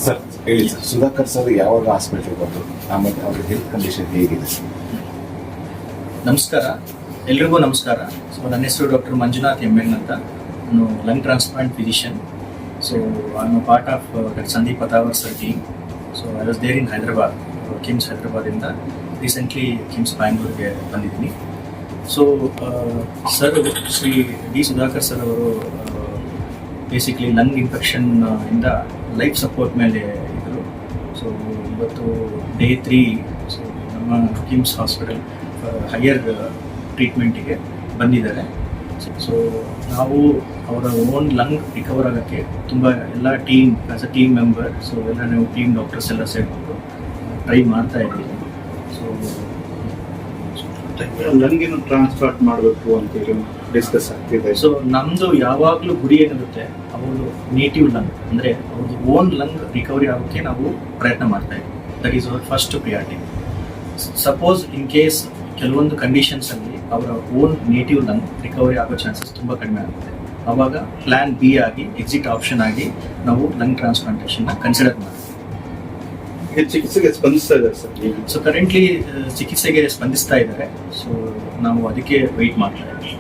Sir ಹೇಳಿ sir, Sudhakar sir ಯಾವಾಗ hospital ಬಂದರು, ಆಮೇಲೆ ಅವ್ರ ಹೆಲ್ತ್ ಕಂಡೀಷನ್ ಹೇಗಿದೆ? ನಮಸ್ಕಾರ, ಎಲ್ರಿಗೂ ನಮಸ್ಕಾರ. ಸೊ ನನ್ನ ಹೆಸರು ಡಾಕ್ಟರ್ ಮಂಜುನಾಥ್ ಎಂ.ಎನ್ ಅಂತ. ನಾನು lung transplant physician. So I am a part of doctor Sandeep Patawar sir team. So I was there in Hyderabad, KIMS ಹೈದರಾಬಾದಿಂದ ರೀಸೆಂಟ್ಲಿ ಕಿಮ್ಸ್ ಬ್ಯಾಂಗ್ಳೂರ್ಗೆ ಬಂದಿದ್ದೀನಿ. So sir Shri D Sudhakar sir ಅವರು ಬೇಸಿಕ್ಲಿ ಲಂಗ್ ಇನ್ಫೆಕ್ಷನ್ ಇಂದ ಲೈಫ್ ಸಪೋರ್ಟ್ ಮೇಲೆ ಇದ್ದರು. So ಇವತ್ತು ಡೇ 3 ಸೊ ನಮ್ಮ KIMS hospital higher ಟ್ರೀಟ್ಮೆಂಟಿಗೆ ಬಂದಿದ್ದಾರೆ. ಸೊ ನಾವು ಅವರ ಓನ್ ಲಂಗ್ ರಿಕವರ್ ಆಗೋಕ್ಕೆ ತುಂಬ ಎಲ್ಲ team as a team member, so ಎಲ್ಲ ನಾವು ಟೀಮ್ ಡಾಕ್ಟರ್ಸ್ ಎಲ್ಲ ಸೇರಿಕೊಂಡು ಟ್ರೈ ಮಾಡ್ತಾ ಇದ್ದೀವಿ. ಸೊ ಲಂಗಿನ ಟ್ರಾನ್ಸ್ಪ್ಲಾಂಟ್ ಮಾಡಬೇಕು ಅಂತೇಳಿ ಡಿಸ್ಕಸ್ ಆಗ್ತಿದೆ. ಸೊ ನಮ್ಮದು ಯಾವಾಗಲೂ ಗುರಿ ಏನಿರುತ್ತೆ, ಅವರು ನೇಟಿವ್ ಲಂಗ್ ಅಂದರೆ ಅವ್ರದ್ದು ಓನ್ ಲಂಗ್ ರಿಕವರಿ ಆಗೋಕ್ಕೆ ನಾವು ಪ್ರಯತ್ನ ಮಾಡ್ತಾ ಇದ್ದೀವಿ. That is our first priority. Suppose in case ಕೆಲವೊಂದು ಕಂಡೀಷನ್ಸಲ್ಲಿ ಅವರ ಓನ್ ನೇಟಿವ್ ಲಂಗ್ ರಿಕವರಿ ಆಗೋ ಚಾನ್ಸಸ್ ತುಂಬ ಕಡಿಮೆ ಆಗುತ್ತೆ. ಆವಾಗ ಪ್ಲ್ಯಾನ್ ಬಿ ಆಗಿ, ಎಕ್ಸಿಟ್ ಆಪ್ಷನ್ ಆಗಿ ನಾವು ಲಂಗ್ ಟ್ರಾನ್ಸ್ಪ್ಲಾಂಟೇಷನ್ನ ಕನ್ಸಿಡರ್ ಮಾಡ್ತೀವಿ. ಚಿಕಿತ್ಸೆಗೆ ಸ್ಪಂದಿಸ್ತಾ ಇದ್ದಾರೆ ಸರ್. ಸೊ ಕರೆಂಟ್ಲಿ ಚಿಕಿತ್ಸೆಗೆ ಸ್ಪಂದಿಸ್ತಾ ಇದ್ದಾರೆ. ಸೊ ನಾವು ಅದಕ್ಕೆ ವೆಯ್ಟ್ ಮಾಡ್ತಾ ಇದ್ದೀವಿ.